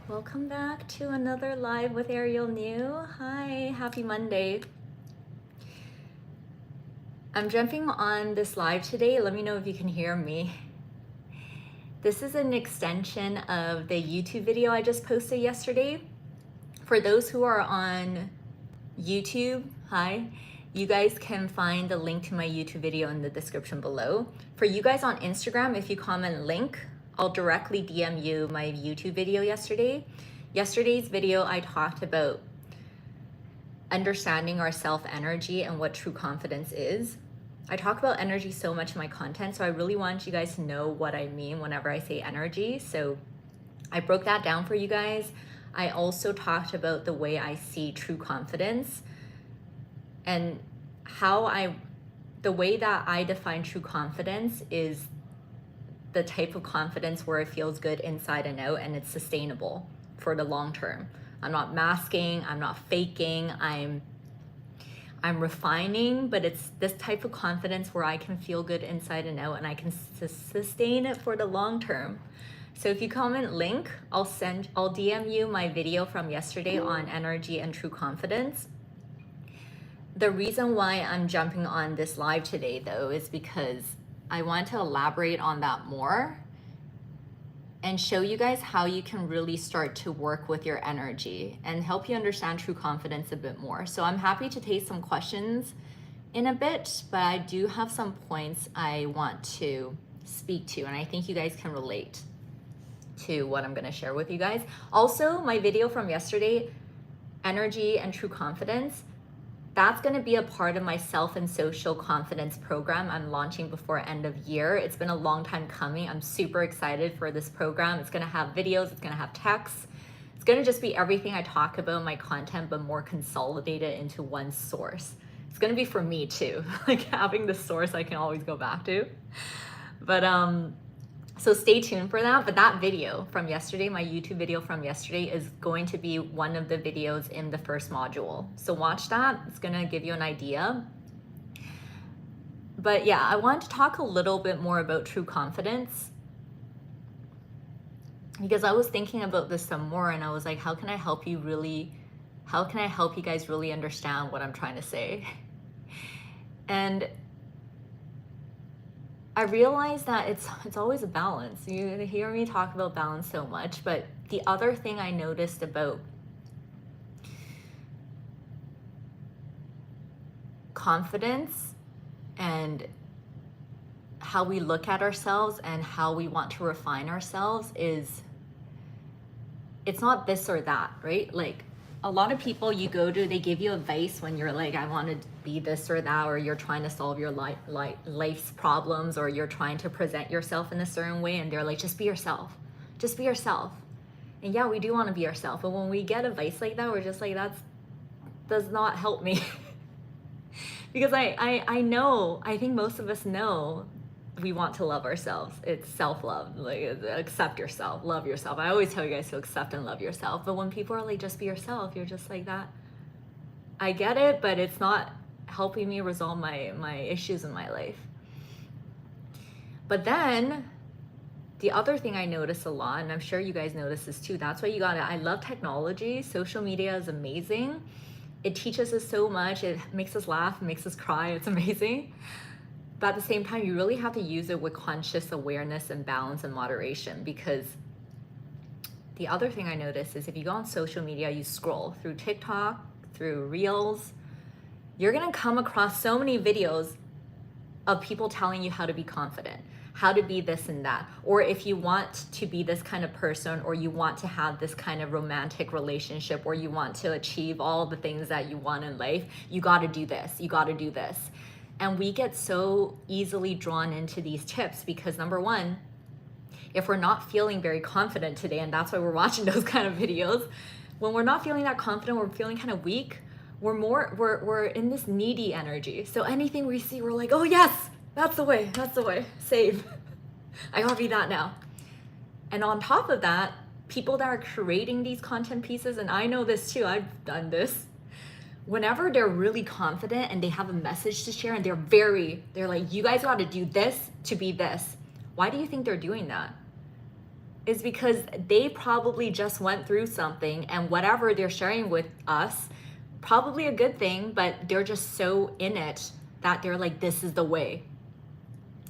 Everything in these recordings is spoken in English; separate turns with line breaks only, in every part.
Welcome back to another live with Ariel Niu. Hi, happy Monday. I'm jumping on this live today. Let me know if you can hear me. This is an extension of the YouTube video I just posted yesterday. For those who are on YouTube, hi, you guys can find the link to my YouTube video in the description below. For you guys on Instagram, if you comment link, I'll directly DM you my YouTube video yesterday. Yesterday's video, I talked about understanding our self-energy and what true confidence is. I talk about energy so much in my content, so I really want you guys to know what I mean whenever I say energy. So I broke that down for you guys. I also talked about the way I see true confidence and the way that I define true confidence is the type of confidence where it feels good inside and out and it's sustainable for the long term. I'm not masking, I'm not faking, I'm refining, but it's this type of confidence where I can feel good inside and out and I can sustain it for the long term. So if you comment link, I'll DM you my video from yesterday on energy and true confidence. The reason why I'm jumping on this live today though is because I want to elaborate on that more and show you guys how you can really start to work with your energy and help you understand true confidence a bit more. So I'm happy to take some questions in a bit, but I do have some points I want to speak to, and I think you guys can relate to what I'm gonna share with you guys. Also, my video from yesterday, energy and true confidence, that's gonna be a part of my self and social confidence program I'm launching before end of year. It's been a long time coming. I'm super excited for this program. It's gonna have videos, it's gonna have texts. It's gonna just be everything I talk about in my content, but more consolidated into one source. It's gonna be for me too, like having the source I can always go back to. But so stay tuned for that. But that video from yesterday, my YouTube video from yesterday, is going to be one of the videos in the first module. So watch that. It's gonna give you an idea. But yeah, I want to talk a little bit more about true confidence because I was thinking about this some more and I was like, how can I help you guys really understand what I'm trying to say? And I realized that it's always a balance. You hear me talk about balance so much, but the other thing I noticed about confidence and how we look at ourselves and how we want to refine ourselves is it's not this or that, right? Like a lot of people you go to, they give you advice when you're like, I want to be this or that, or you're trying to solve your life's problems, or you're trying to present yourself in a certain way, and they're like, just be yourself. Just be yourself. And yeah, we do want to be ourselves, but when we get advice like that, we're just like, that does not help me. Because I know, I think most of us know we want to love ourselves. It's self-love, like accept yourself, love yourself. I always tell you guys to accept and love yourself. But when people are like, just be yourself, you're just like that. I get it, but it's not helping me resolve my issues in my life. But then the other thing I notice a lot, and I'm sure you guys notice this too, that's why I love technology. Social media is amazing. It teaches us so much. It makes us laugh, it makes us cry. It's amazing. But at the same time, you really have to use it with conscious awareness and balance and moderation, because the other thing I notice is if you go on social media, you scroll through TikTok, through Reels, you're gonna come across so many videos of people telling you how to be confident, how to be this and that. Or if you want to be this kind of person, or you want to have this kind of romantic relationship, or you want to achieve all the things that you want in life, you gotta do this, you gotta do this. And we get so easily drawn into these tips because number one, if we're not feeling very confident today, and that's why we're watching those kind of videos, when we're not feeling that confident, we're feeling kind of weak, we're in this needy energy. So anything we see, we're like, oh yes, that's the way, save. I gotta be that now. And on top of that, people that are creating these content pieces, and I know this too, I've done this, whenever they're really confident and they have a message to share and they're like, you guys got to do this to be this. Why do you think they're doing that? is because they probably just went through something, and whatever they're sharing with us, probably a good thing, but they're just so in it that they're like, this is the way.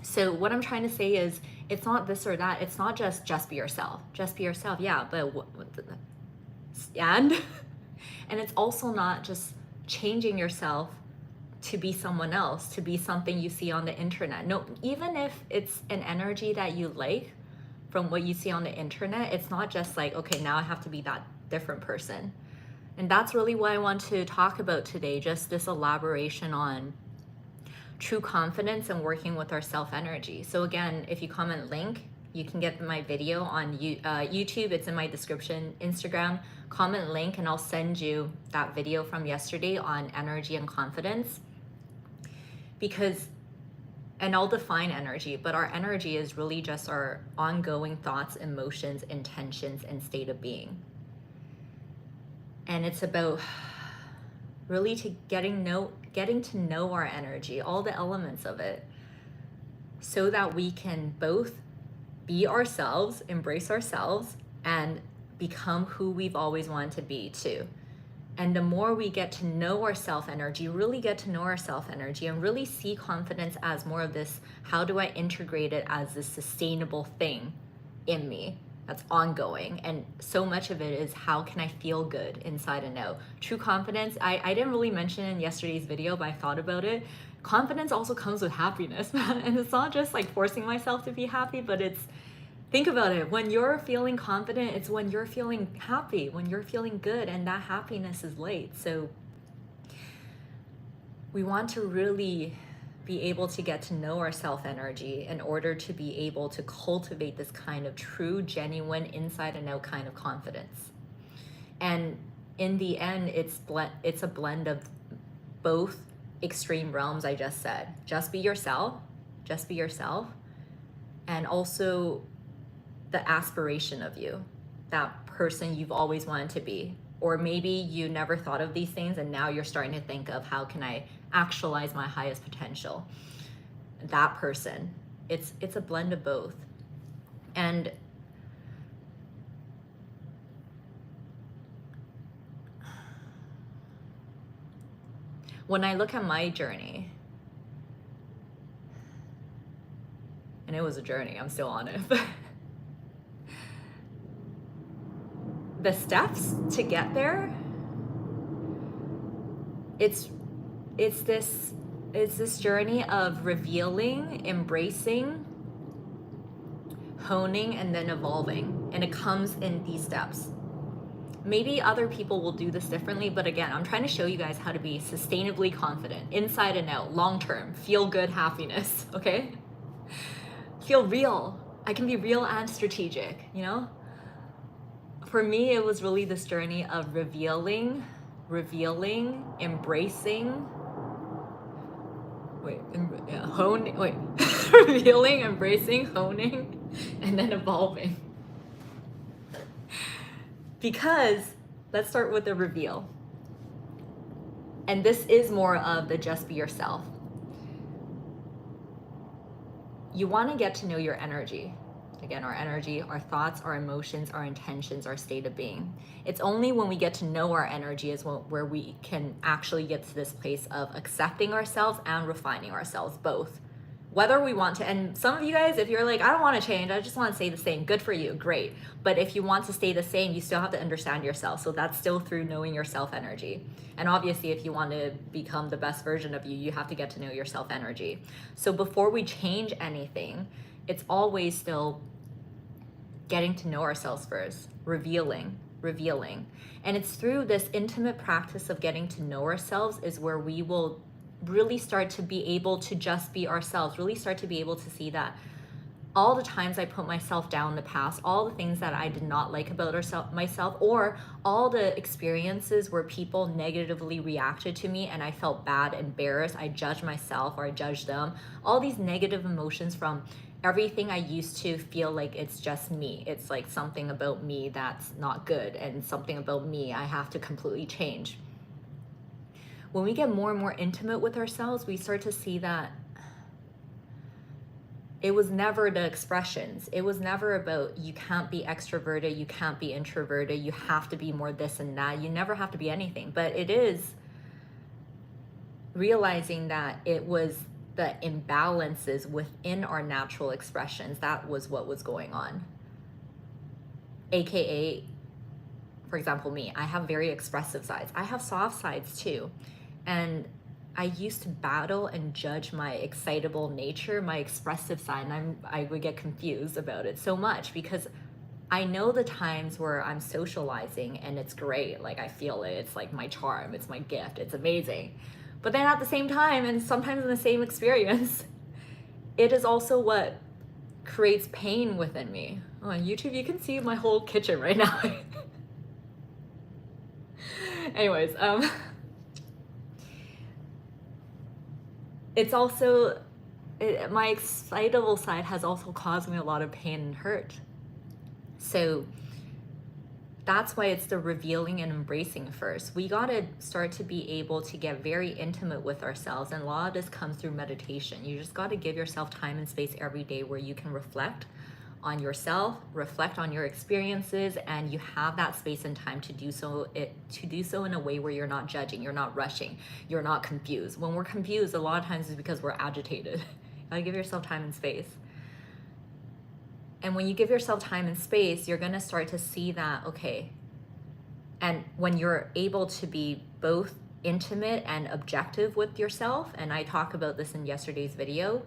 So what I'm trying to say is, it's not this or that. It's not just be yourself. Just be yourself. Yeah, but and and it's also not just changing yourself to be someone else, to be something you see on the internet. No, even if it's an energy that you like from what you see on the internet, it's not just like, okay, now I have to be that different person. And that's really what I want to talk about today, just this elaboration on true confidence and working with our self energy. So again, if you comment link, you can get my video on YouTube. It's in my description. Instagram, comment link, and I'll send you that video from yesterday on energy and confidence. Because, and I'll define energy, but our energy is really just our ongoing thoughts, emotions, intentions, and state of being. And it's about really getting to know our energy, all the elements of it, so that we can both be ourselves, embrace ourselves, and become who we've always wanted to be too. And the more we get to know our self energy, really get to know our self energy, and really see confidence as more of this, how do I integrate it as this sustainable thing in me that's ongoing? And so much of it is, how can I feel good inside and out? True confidence, I didn't really mention in yesterday's video, but I thought about it. Confidence also comes with happiness, man. And it's not just like forcing myself to be happy, but it's, think about it. When you're feeling confident, it's when you're feeling happy, when you're feeling good, and that happiness is light. So we want to really be able to get to know our self energy in order to be able to cultivate this kind of true, genuine, inside and out kind of confidence. And in the end, it's a blend of both extreme realms I just said. Just be yourself, and also the aspiration of you, that person you've always wanted to be. Or maybe you never thought of these things, and now you're starting to think of, how can I actualize my highest potential? That person. It's a blend of both. And when I look at my journey, and it was a journey, I'm still on it, but the steps to get there, it's this journey of revealing, embracing, honing, and then evolving. And it comes in these steps. Maybe other people will do this differently, but again, I'm trying to show you guys how to be sustainably confident, inside and out, long term, feel good happiness, okay? Feel real. I can be real and strategic, you know? For me, it was really this journey of revealing, embracing, revealing, embracing, honing, and then evolving. Because let's start with the reveal. And this is more of the just be yourself. You want to get to know your energy. Again, our energy, our thoughts, our emotions, our intentions, our state of being. It's only when we get to know our energy is where we can actually get to this place of accepting ourselves and refining ourselves, both. Whether we want to, and some of you guys, if you're like, I don't want to change, I just want to stay the same, good for you, great. But if you want to stay the same, you still have to understand yourself. So that's still through knowing your self energy. And obviously, if you want to become the best version of you, you have to get to know your self energy. So before we change anything, it's always still getting to know ourselves first, revealing. And it's through this intimate practice of getting to know ourselves is where we will really start to be able to just be ourselves, really start to be able to see that all the times I put myself down in the past, all the things that I did not like about myself, or all the experiences where people negatively reacted to me and I felt bad, embarrassed, I judged myself or I judged them, all these negative emotions from everything I used to feel like it's just me. It's like something about me that's not good, and something about me I have to completely change. When we get more and more intimate with ourselves, we start to see that It was never the expressions. It was never about you can't be extroverted, you can't be introverted, you have to be more this and that. You never have to be anything. But it is realizing that it was the imbalances within our natural expressions. That was what was going on. AKA, for example, me, I have very expressive sides. I have soft sides too. And I used to battle and judge my excitable nature, my expressive side, and I would get confused about it so much because I know the times where I'm socializing and it's great, like I feel it, it's like my charm, it's my gift, it's amazing. But then at the same time, and sometimes in the same experience, it is also what creates pain within me. Oh, on YouTube, you can see my whole kitchen right now. Anyways, it's also, my excitable side has also caused me a lot of pain and hurt. So that's why it's the revealing and embracing first. We gotta start to be able to get very intimate with ourselves, and a lot of this comes through meditation. You just gotta give yourself time and space every day where you can reflect on yourself, reflect on your experiences, and you have that space and time to do so in a way where you're not judging, you're not rushing, you're not confused. When we're confused, a lot of times it's because we're agitated. You gotta give yourself time and space. And when you give yourself time and space, you're gonna start to see that, okay, and when you're able to be both intimate and objective with yourself, and I talk about this in yesterday's video,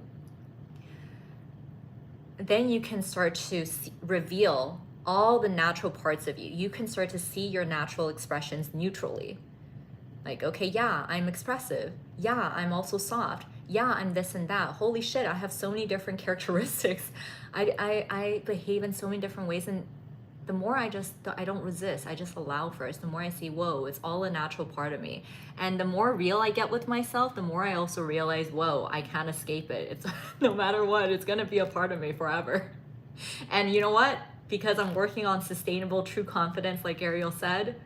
then you can start to reveal all the natural parts of you. You can start to see your natural expressions neutrally. Like, okay, yeah, I'm expressive. Yeah, I'm also soft. Yeah, I'm this and that. Holy shit, I have so many different characteristics. I behave in so many different ways. And the more I don't resist, I just allow first. The more I see, whoa, it's all a natural part of me. And the more real I get with myself, the more I also realize, whoa, I can't escape it. It's no matter what, it's gonna be a part of me forever. And you know what? Because I'm working on sustainable true confidence, like Ariel said,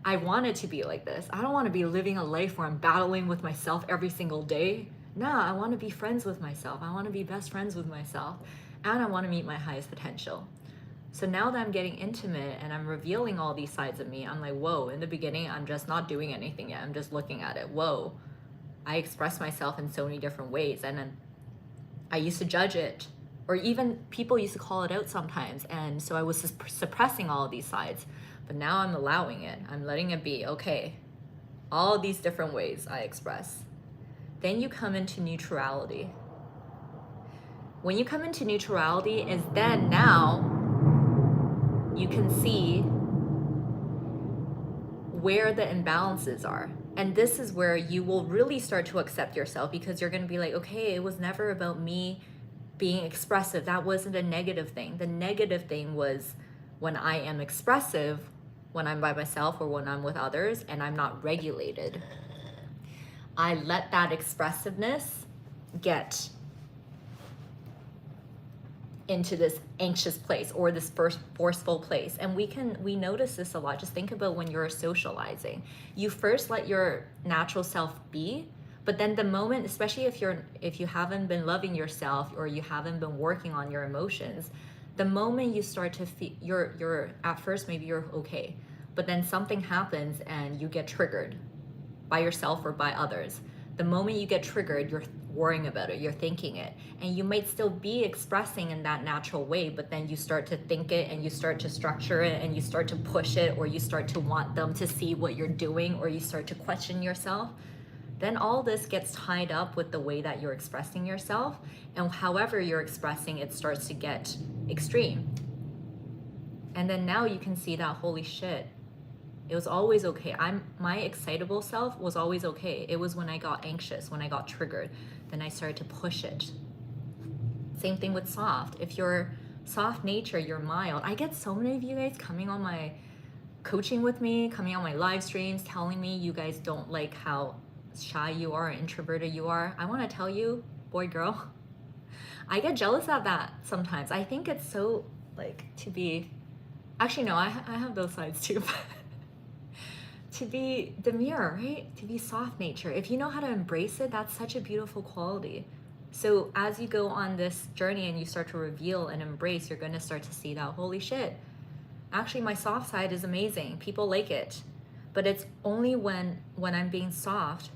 I want it to be like this. I don't want to be living a life where I'm battling with myself every single day. Nah, I want to be friends with myself. I want to be best friends with myself. And I want to meet my highest potential. So now that I'm getting intimate and I'm revealing all these sides of me, I'm like, whoa, in the beginning, I'm just not doing anything yet. I'm just looking at it. Whoa, I express myself in so many different ways. And then I used to judge it, or even people used to call it out sometimes. And so I was just suppressing all of these sides. But now I'm allowing it. I'm letting it be. Okay, all these different ways I express. Then you come into neutrality. When you come into neutrality is then now you can see where the imbalances are. And this is where you will really start to accept yourself, because you're going to be like, okay, it was never about me being expressive. That wasn't a negative thing. The negative thing was when I am expressive, when I'm by myself or when I'm with others and I'm not regulated. I let that expressiveness get into this anxious place or this first forceful place. And we notice this a lot. Just think about when you're socializing. You first let your natural self be, but then the moment, especially if you haven't been loving yourself or you haven't been working on your emotions, the moment you start to feel, you're at first maybe you're okay, but then something happens and you get triggered by yourself or by others. The moment you get triggered, you're worrying about it, you're thinking it, and you might still be expressing in that natural way, but then you start to think it and you start to structure it and you start to push it, or you start to want them to see what you're doing, or you start to question yourself. Then all this gets tied up with the way that you're expressing yourself, and however you're expressing it starts to get extreme. And then now you can see that, holy shit, it was always okay. My excitable self was always okay. It was when I got anxious, when I got triggered, then I started to push it. Same thing with soft. If you're soft nature, you're mild. I get so many of you guys coming on my coaching with me, coming on my live streams, telling me you guys don't like how shy you are, introverted you are. I want to tell you, boy, girl, I get jealous of that sometimes. I think it's so like to be, actually no, I have those sides too. To be demure, right? To be soft nature. If you know how to embrace it, that's such a beautiful quality. So as you go on this journey and you start to reveal and embrace, you're going to start to see that, holy shit, actually my soft side is amazing. People like it. But it's only when I'm being soft,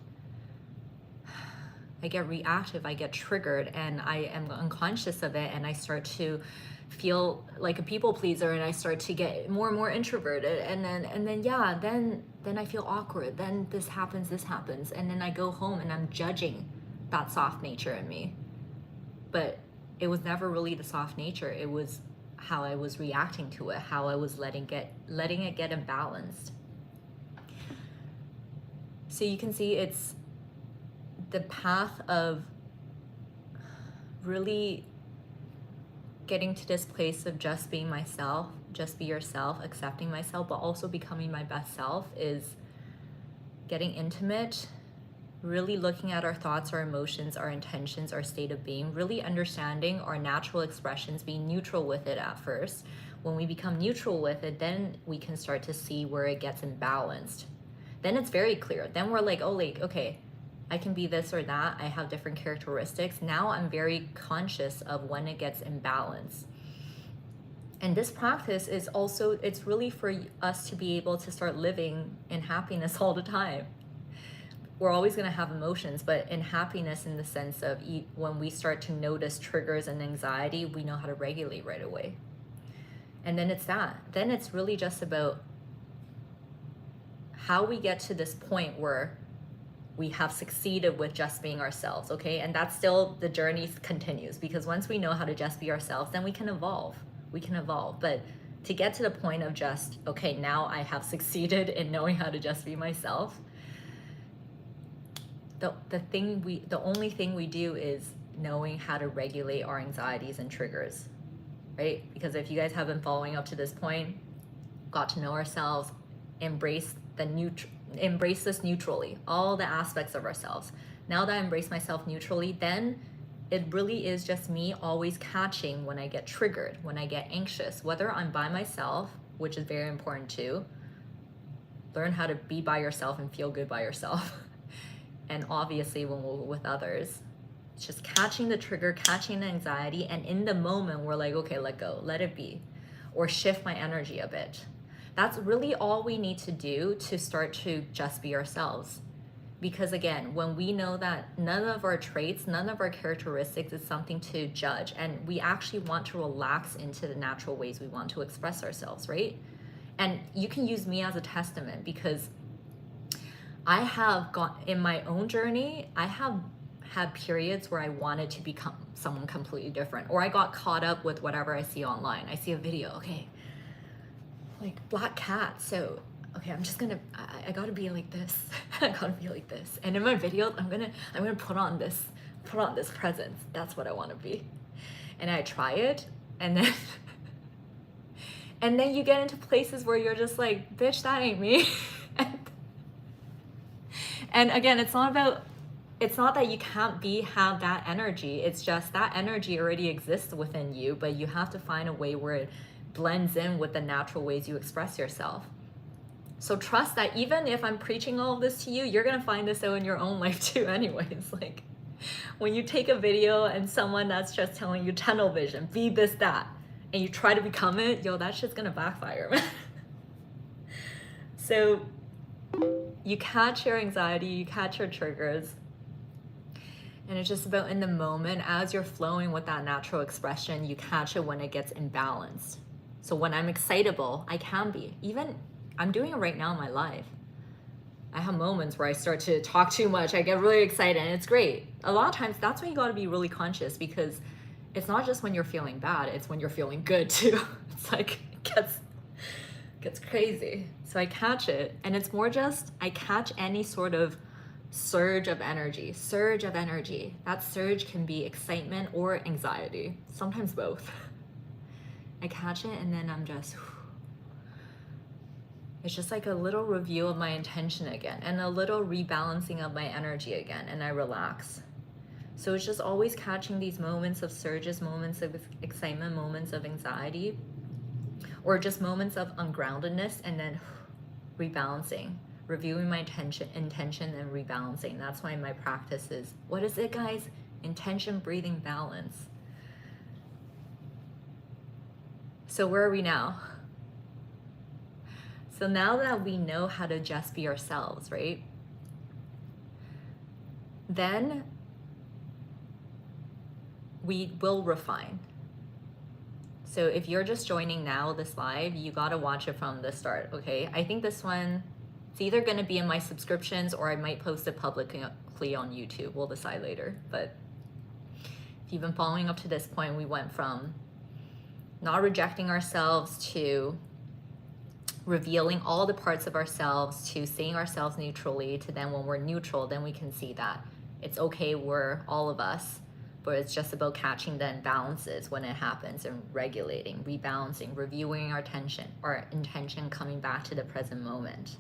I get reactive, I get triggered, and I am unconscious of it, and I start to feel like a people pleaser, and I start to get more and more introverted, and then I feel awkward. Then this happens, and then I go home and I'm judging that soft nature in me. But it was never really the soft nature. It was how I was reacting to it, how I was letting it get imbalanced. So you can see it's the path of really getting to this place of just being myself, just be yourself, accepting myself, but also becoming my best self, is getting intimate, really looking at our thoughts, our emotions, our intentions, our state of being, really understanding our natural expressions, being neutral with it at first. When we become neutral with it, then we can start to see where it gets imbalanced. Then it's very clear. Then we're like, oh, like, okay, I can be this or that. I have different characteristics. Now I'm very conscious of when it gets imbalanced. And this practice is also, it's really for us to be able to start living in happiness all the time. We're always going to have emotions, but in happiness, in the sense of when we start to notice triggers and anxiety, we know how to regulate right away. And then then it's really just about how we get to this point where we have succeeded with just being ourselves, okay? And that's still, the journey continues, because once we know how to just be ourselves, then we can evolve. But to get to the point of just, okay, now I have succeeded in knowing how to just be myself, the only thing we do is knowing how to regulate our anxieties and triggers, right? Because if you guys have been following up to this point, got to know ourselves, embrace this neutrally, all the aspects of ourselves. Now that I embrace myself neutrally, then it really is just me always catching when I get triggered, when I get anxious, whether I'm by myself, which is very important too. Learn how to be by yourself and feel good by yourself. And obviously when we're with others, it's just catching the trigger, catching the anxiety, and in the moment we're like, okay, let go, let it be, or shift my energy a bit. That's really all we need to do to start to just be ourselves. Because again, when we know that none of our traits, none of our characteristics is something to judge, and we actually want to relax into the natural ways we want to express ourselves, right? And you can use me as a testament, because I have gone in my own journey, I have had periods where I wanted to become someone completely different, or I got caught up with whatever I see online. I see a video, okay, like black cat, so okay, I'm just gonna, I gotta be like this. I gotta be like this. And in my videos, I'm gonna put on this presence. That's what I wanna be. And I try it, and then and then you get into places where you're just like, bitch, that ain't me. And again, it's not that you can't have that energy. It's just that energy already exists within you, but you have to find a way where it blends in with the natural ways you express yourself. So trust that even if I'm preaching all of this to you, you're gonna find this out in your own life too anyways. Like when you take a video and someone that's just telling you tunnel vision, be this, that, and you try to become it, yo, that shit's gonna backfire, man. So you catch your anxiety, you catch your triggers, and it's just about in the moment, as you're flowing with that natural expression, you catch it when it gets imbalanced. So when I'm excitable, I can be. Even, I'm doing it right now in my life. I have moments where I start to talk too much, I get really excited, and it's great. A lot of times, that's when you gotta be really conscious, because it's not just when you're feeling bad, it's when you're feeling good too. It's like, it gets crazy. So I catch it, and it's more just, I catch any sort of surge of energy. That surge can be excitement or anxiety, sometimes both. I catch it, and then I'm just, it's just like a little review of my intention again, and a little rebalancing of my energy again, and I relax. So it's just always catching these moments of surges, moments of excitement, moments of anxiety, or just moments of ungroundedness, and then rebalancing, reviewing my intention and rebalancing. That's why my practice is, what is it, guys? Intention, breathing, balance. So where are we now? So now that we know how to just be ourselves, right? Then we will refine. So if you're just joining now this live, you gotta watch it from the start, okay? I think this one, it's either gonna be in my subscriptions or I might post it publicly on YouTube. We'll decide later. But if you've been following up to this point, we went from not rejecting ourselves to revealing all the parts of ourselves, to seeing ourselves neutrally, to then when we're neutral, then we can see that it's okay, we're all of us, but it's just about catching the imbalances when it happens and regulating, rebalancing, reviewing our intention, coming back to the present moment.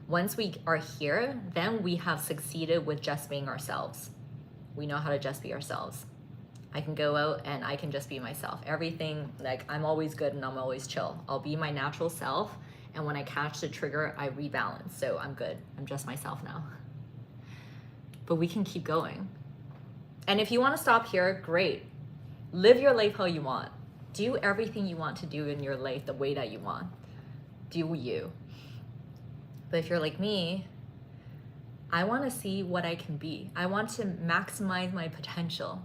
Once we are here, then we have succeeded with just being ourselves. We know how to just be ourselves. I can go out and I can just be myself. Everything, like, I'm always good and I'm always chill. I'll be my natural self, and when I catch the trigger, I rebalance. So I'm good. I'm just myself now. But we can keep going. And if you want to stop here, great. Live your life how you want. Do everything you want to do in your life the way that you want. Do you. But if you're like me, I want to see what I can be. I want to maximize my potential.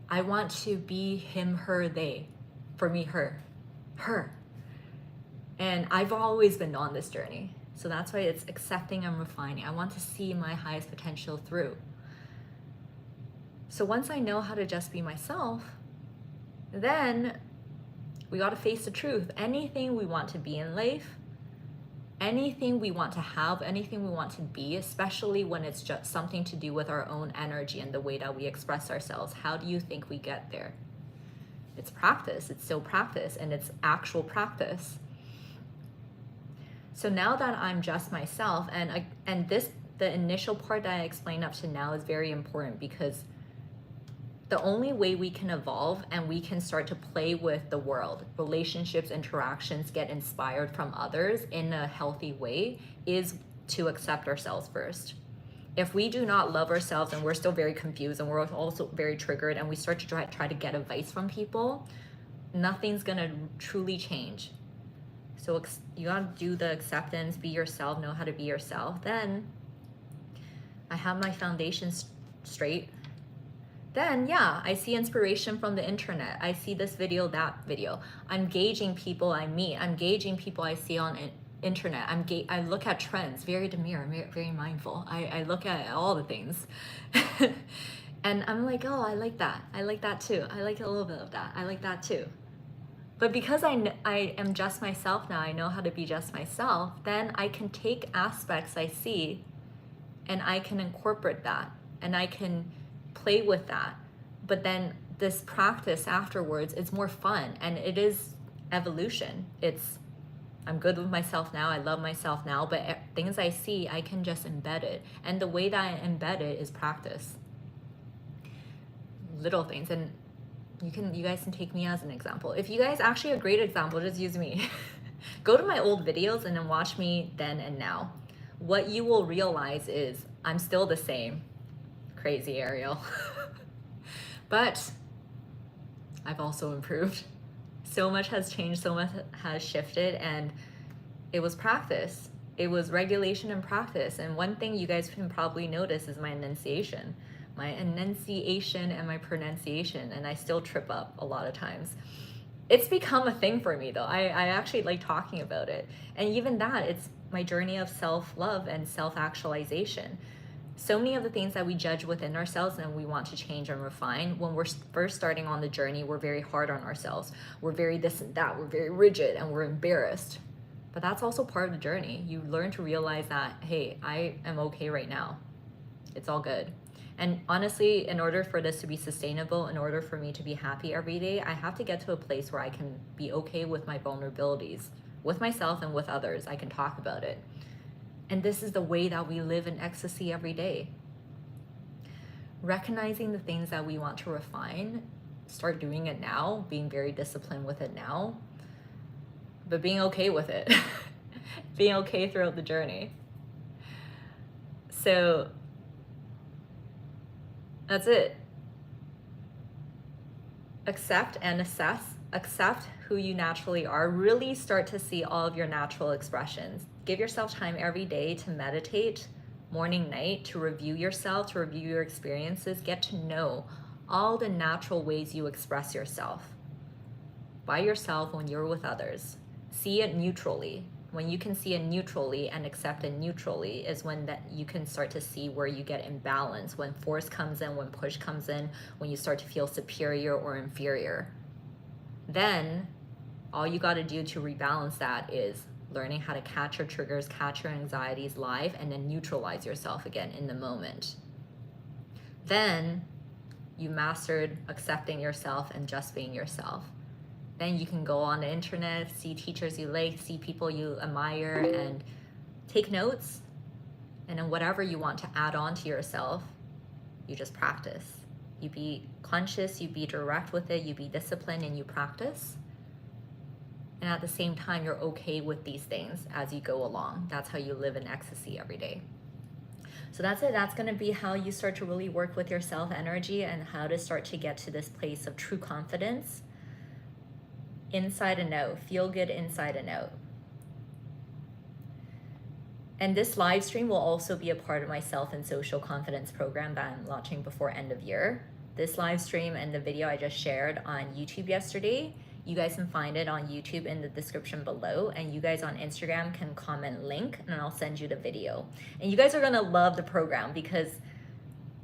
I want to be him, her, they. For me, her. And I've always been on this journey. So that's why it's accepting and refining. I want to see my highest potential through. So once I know how to just be myself, then we got to face the truth. Anything we want to be in life, anything we want to have, anything we want to be, especially when it's just something to do with our own energy and the way that we express ourselves, how do you think we get there? It's practice. It's still practice, and it's actual practice. So now that I'm just myself, and the initial part that I explained up to now is very important, because the only way we can evolve and we can start to play with the world, relationships, interactions, get inspired from others in a healthy way, is to accept ourselves first. If we do not love ourselves and we're still very confused and we're also very triggered and we start to try to get advice from people, nothing's gonna truly change. So you gotta do the acceptance, be yourself, know how to be yourself. Then I have my foundations straight. Then yeah, I see inspiration from the internet. I see this video, that video. I'm gauging people I meet. I'm gauging people I see on internet. I look at trends, very demure, very mindful. I look at all the things. And I'm like, oh, I like that. I like that too. I like a little bit of that. I like that too. But because I am just myself now, I know how to be just myself, then I can take aspects I see and I can incorporate that and I can play with that. But then this practice afterwards, it's more fun, and it is evolution. I'm good with myself now, I love myself now, but things I see, I can just embed it. And the way that I embed it is practice. Little things. And you guys can take me as an example. If you guys actually a great example, just use me. Go to my old videos and then watch me then and now. What you will realize is I'm still the same. Crazy Ariel. But I've also improved. So much has changed, so much has shifted, and it was practice. It was regulation and practice. And one thing you guys can probably notice is my enunciation and my pronunciation, and I still trip up a lot of times. It's become a thing for me though. I actually like talking about it. And even that, it's my journey of self-love and self-actualization. So many of the things that we judge within ourselves and we want to change and refine, when we're first starting on the journey, we're very hard on ourselves. We're very this and that, we're very rigid, and we're embarrassed. But that's also part of the journey. You learn to realize that, hey, I am okay right now. It's all good. And honestly, in order for this to be sustainable, in order for me to be happy every day, I have to get to a place where I can be okay with my vulnerabilities, with myself and with others. I can talk about it. And this is the way that we live in ecstasy every day. Recognizing the things that we want to refine, start doing it now, being very disciplined with it now, but being okay with it. Being okay throughout the journey. So That's it. Accept and assess. Accept who you naturally are. Really start to see all of your natural expressions. Give yourself time every day to meditate, morning, night, to review yourself, to review your experiences. Get to know all the natural ways you express yourself. By yourself, when you're with others. See it neutrally. When you can see it neutrally and accept it neutrally is when that you can start to see where you get imbalance, when force comes in, when push comes in, when you start to feel superior or inferior. Then all you got to do to rebalance that is learning how to catch your triggers, catch your anxieties live, and then neutralize yourself again in the moment. Then you mastered accepting yourself and just being yourself. Then you can go on the internet, see teachers you like, see people you admire, and take notes. And then whatever you want to add on to yourself, you just practice. You be conscious, you be direct with it, you be disciplined, and you practice. And at the same time, you're okay with these things as you go along. That's how you live in ecstasy every day. So that's it. That's going to be how you start to really work with your self energy and how to start to get to this place of true confidence. Inside and out. Feel good inside and out. And this live stream will also be a part of my self and social confidence program that I'm launching before end of year. This live stream and the video I just shared on YouTube yesterday, you guys can find it on YouTube in the description below, and you guys on Instagram can comment link and I'll send you the video. And you guys are gonna love the program because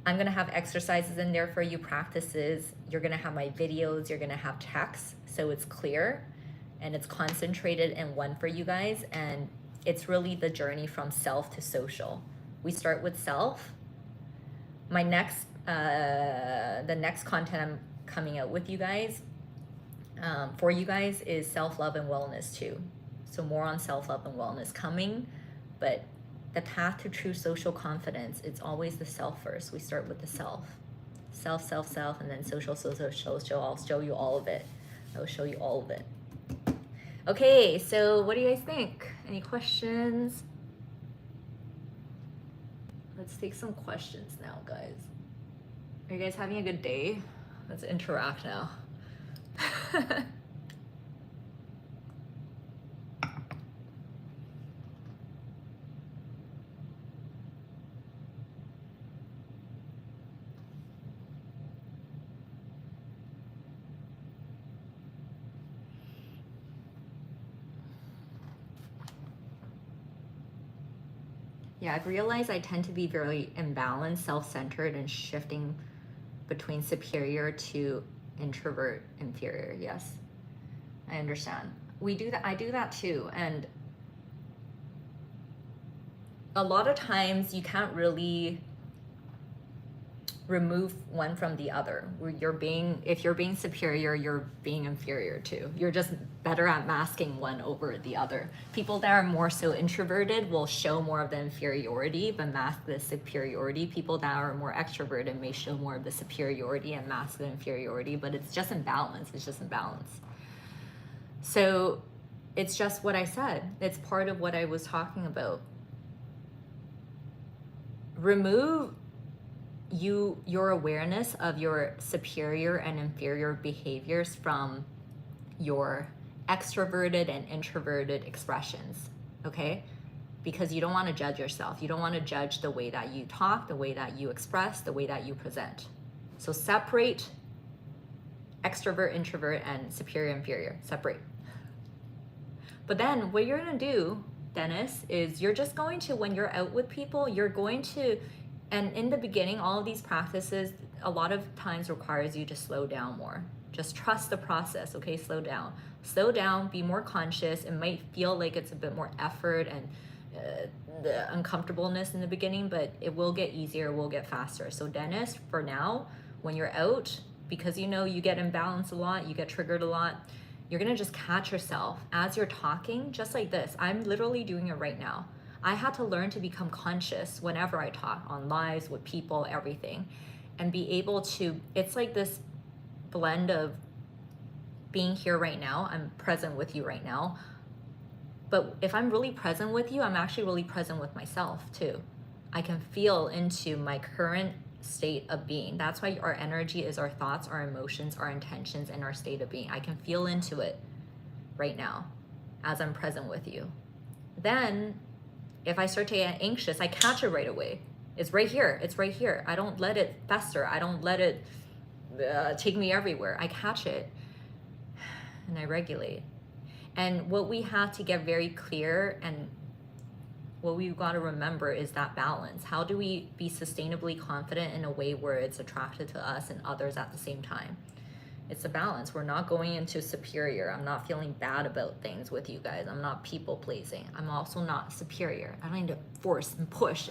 I'm gonna have exercises in there for you, practices. You're gonna have my videos, you're gonna have text, so it's clear and it's concentrated in one for you guys. And it's really the journey from self to social. We start with self. My next, the next content I'm coming out with you guys, for you guys, is self-love and wellness too. So more on self-love and wellness coming, but the path to true social confidence, it's always the self first. We start with the self. Self, and then social. I'll show you all of it. I will show you all of it. Okay, so what do you guys think? Any questions? Let's take some questions now, guys. Are you guys having a good day? Let's interact now. Yeah, I've realized I tend to be very imbalanced, self-centered, and shifting between superior to introvert, inferior. Yes, I understand. We do that. I do that too. And a lot of times you can't really remove one from the other. If you're being superior, you're being inferior too. You're just better at masking one over the other. People that are more so introverted will show more of the inferiority but mask the superiority. People that are more extroverted may show more of the superiority and mask the inferiority, but it's just imbalance. It's just imbalance. So it's just what I said. It's part of what I was talking about. Remove your awareness of your superior and inferior behaviors from your extroverted and introverted expressions, okay? Because you don't want to judge yourself. You don't want to judge the way that you talk, the way that you express, the way that you present. So separate extrovert, introvert, and superior, inferior. Separate. But then what you're going to do, Dennis, is you're just going to, when you're out with people, you're going to, and in the beginning, all of these practices, a lot of times requires you to slow down more. Just trust the process, okay? Slow down. Slow down, be more conscious. It might feel like it's a bit more effort and the uncomfortableness in the beginning, but it will get easier, it will get faster. So Dennis, for now, when you're out, because you know you get imbalanced a lot, you get triggered a lot, you're gonna just catch yourself as you're talking, just like this. I'm literally doing it right now. I had to learn to become conscious whenever I talk on lives with people, everything, and be able to, it's like this blend of being here right now. I'm present with you right now. But if I'm really present with you, I'm actually really present with myself too. I can feel into my current state of being. That's why our energy is our thoughts, our emotions, our intentions, and our state of being. I can feel into it right now as I'm present with you. Then if I start to get anxious, I catch it right away. It's right here. It's right here. I don't let it fester. I don't let it take me everywhere. I catch it and I regulate. And what we have to get very clear and what we've got to remember is that balance. How do we be sustainably confident in a way where it's attracted to us and others at the same time? It's a balance. We're not going into superior. I'm not feeling bad about things with you guys. I'm not people pleasing. I'm also not superior. I don't need to force and push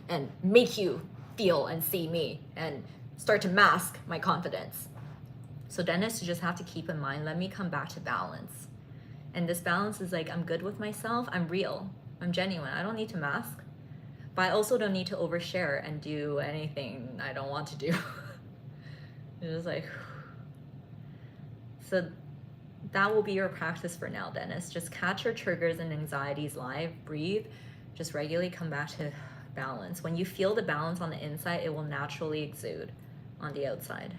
and make you feel and see me and start to mask my confidence. So Dennis, you just have to keep in mind, let me come back to balance. And this balance is like, I'm good with myself. I'm real. I'm genuine. I don't need to mask. But I also don't need to overshare and do anything I don't want to do. It's just like... So that will be your practice for now, Dennis. Just catch your triggers and anxieties live, breathe, just regularly come back to balance. When you feel the balance on the inside, it will naturally exude on the outside.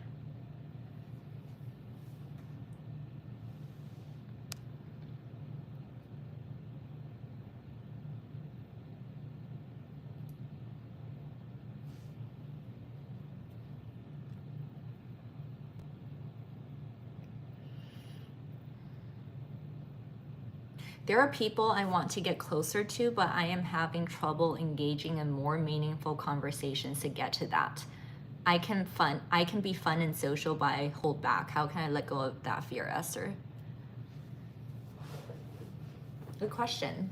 There are people I want to get closer to, but I am having trouble engaging in more meaningful conversations to get to that. I can be fun and social, but I hold back. How can I let go of that fear, Esther? Good question.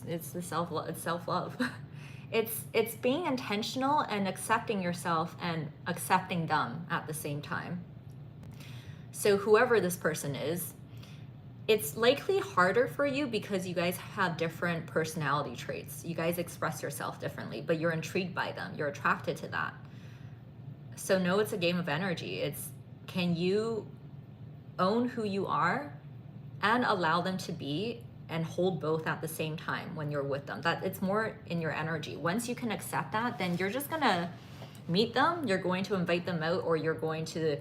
It's the self-love. It's self-love. It's being intentional and accepting yourself and accepting them at the same time. So whoever this person is, it's likely harder for you because you guys have different personality traits. You guys express yourself differently, but you're intrigued by them. You're attracted to that. So no, it's a game of energy. It's, can you own who you are and allow them to be and hold both at the same time when you're with them? That it's more in your energy. Once you can accept that, then you're just gonna meet them, you're going to invite them out, or you're going to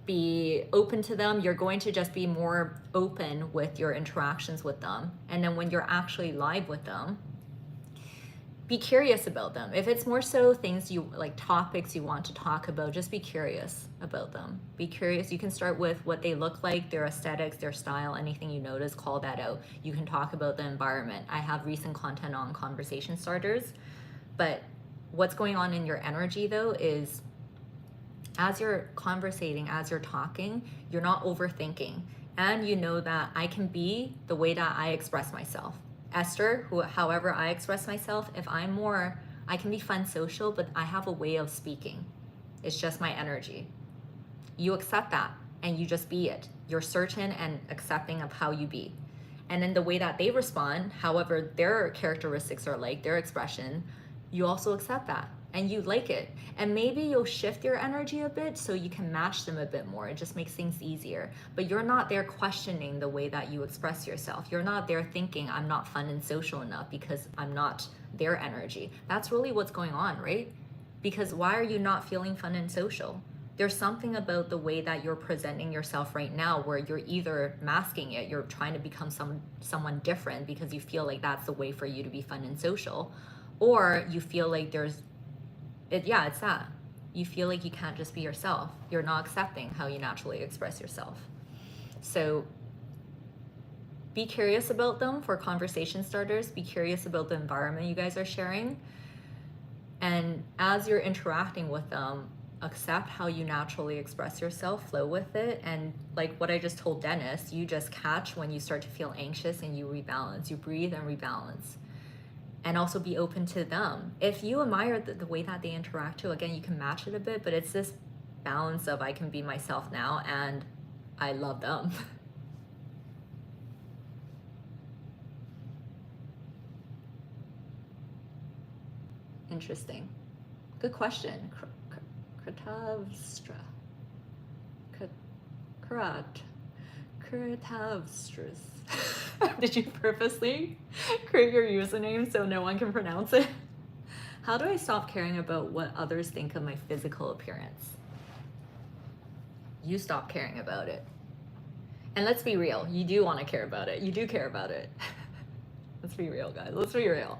be open to them. You're going to just be more open with your interactions with them. And then when you're actually live with them, be curious about them. If it's more so things you like, topics you want to talk about, just be curious about them. Be curious. You can start with what they look like, their aesthetics, their style, anything you notice, call that out. You can talk about the environment. I have recent content on conversation starters, but what's going on in your energy though is as you're conversating, as you're talking, you're not overthinking. And you know that I can be the way that I express myself. Esther, however I express myself, if I'm more, I can be fun social, but I have a way of speaking. It's just my energy. You accept that and you just be it. You're certain and accepting of how you be. And then the way that they respond, however their characteristics are like, their expression, you also accept that and you like it. And maybe you'll shift your energy a bit so you can match them a bit more. It just makes things easier. But you're not there questioning the way that you express yourself. You're not there thinking I'm not fun and social enough because I'm not their energy. That's really what's going on, right? Because why are you not feeling fun and social? There's something about the way that you're presenting yourself right now where you're either masking it, you're trying to become someone different because you feel like that's the way for you to be fun and social, or you feel like it's that. You feel like you can't just be yourself. You're not accepting how you naturally express yourself. So be curious about them for conversation starters. Be curious about the environment you guys are sharing. And as you're interacting with them, accept how you naturally express yourself, flow with it. And like what I just told Dennis, you just catch when you start to feel anxious and you rebalance. You breathe and rebalance. And also be open to them. If you admire the way that they interact too, again, you can match it a bit, but it's this balance of I can be myself now and I love them. Interesting. Good question. Kratavstra. Kratavstras. Did you purposely create your username so no one can pronounce it? How do I stop caring about what others think of my physical appearance? You stop caring about it. And let's be real, you do want to care about it. You do care about it. Let's be real, guys. Let's be real.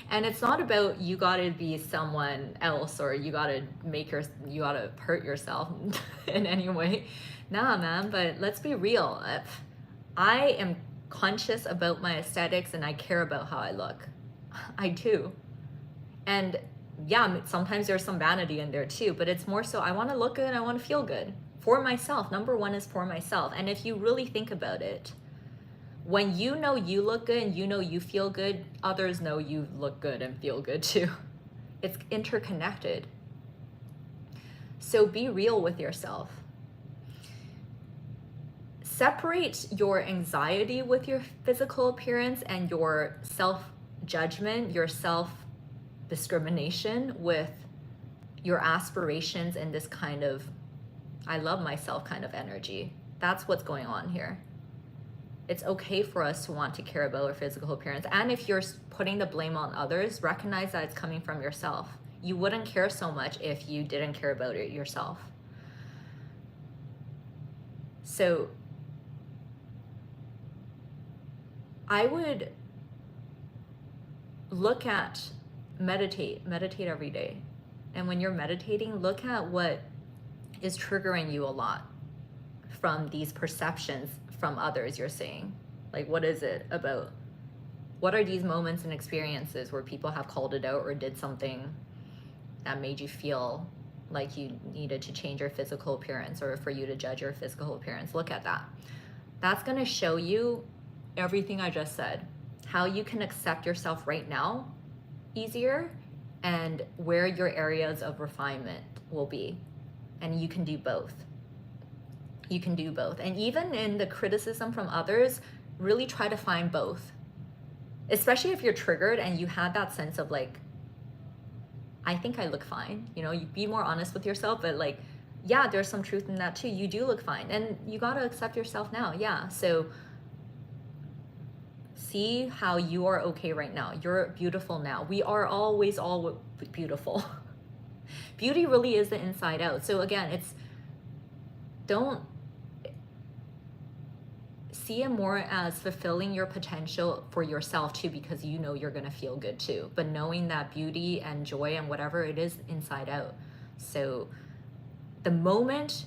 And it's not about you gotta be someone else or you gotta hurt yourself in any way. Nah, man, but let's be real. I am conscious about my aesthetics and I care about how I look. I do. And yeah, sometimes there's some vanity in there too, but it's more so I want to look good, I want to feel good for myself. Number one is for myself. And if you really think about it, when you know you look good and you know you feel good, others know you look good and feel good too. It's interconnected. So be real with yourself. Separate your anxiety with your physical appearance and your self-judgment, your self-discrimination with your aspirations and this kind of I love myself kind of energy. That's what's going on here. It's okay for us to want to care about our physical appearance. And if you're putting the blame on others, recognize that it's coming from yourself. You wouldn't care so much if you didn't care about it yourself. So I would look at, meditate every day. And when you're meditating, look at what is triggering you a lot from these perceptions from others you're seeing. Like, what is it about? What are these moments and experiences where people have called it out or did something that made you feel like you needed to change your physical appearance or for you to judge your physical appearance? Look at that. That's going to show you everything I just said, how you can accept yourself right now easier and where your areas of refinement will be. And you can do both. You can do both. And even in the criticism from others, really try to find both. Especially if you're triggered and you had that sense of like, I think I look fine. You know, you be more honest with yourself, but like, yeah, there's some truth in that too. You do look fine. And you got to accept yourself now. Yeah. So see how you are okay right now. You're beautiful now. We are always all beautiful. Beauty really is the inside out. So again, don't see it more as fulfilling your potential for yourself too, because you know you're going to feel good too. But knowing that beauty and joy and whatever it is inside out. So the moment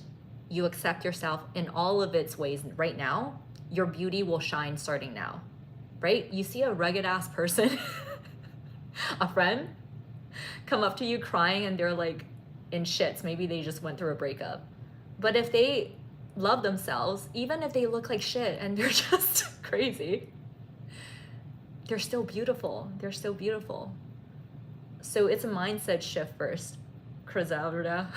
you accept yourself in all of its ways right now, your beauty will shine starting now. Right? You see a rugged ass person, a friend, come up to you crying and they're like in shits. Maybe they just went through a breakup. But if they love themselves, even if they look like shit and they're just crazy, they're still beautiful. They're still beautiful. So it's a mindset shift first. Krasavda.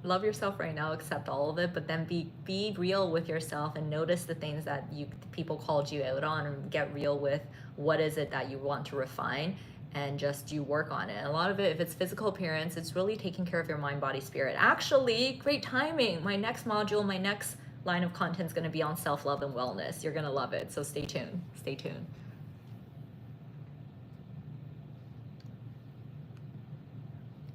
Love yourself right now, accept all of it, but then be real with yourself and notice the things that people called you out on, and get real with what is it that you want to refine and just do work on it. And a lot of it, if it's physical appearance, it's really taking care of your mind, body, spirit. Actually, great timing. My next module, my next line of content is going to be on self-love and wellness. You're going to love it. So stay tuned. Stay tuned.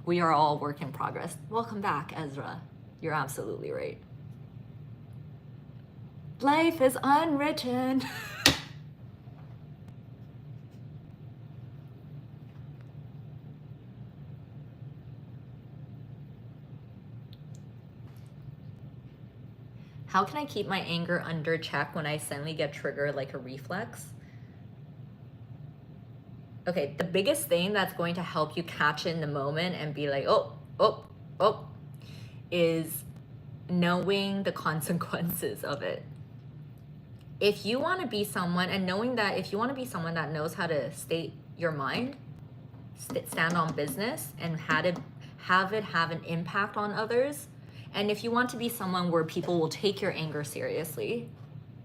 We are all work in progress. Welcome back, Ezra. You're absolutely right. Life is unwritten. How can I keep my anger under check when I suddenly get triggered like a reflex? Okay, the biggest thing that's going to help you catch in the moment and be like, oh, is knowing the consequences of it. If you want to be someone, and knowing that if you want to be someone that knows how to state your mind, stand on business, and have it have an impact on others, and if you want to be someone where people will take your anger seriously,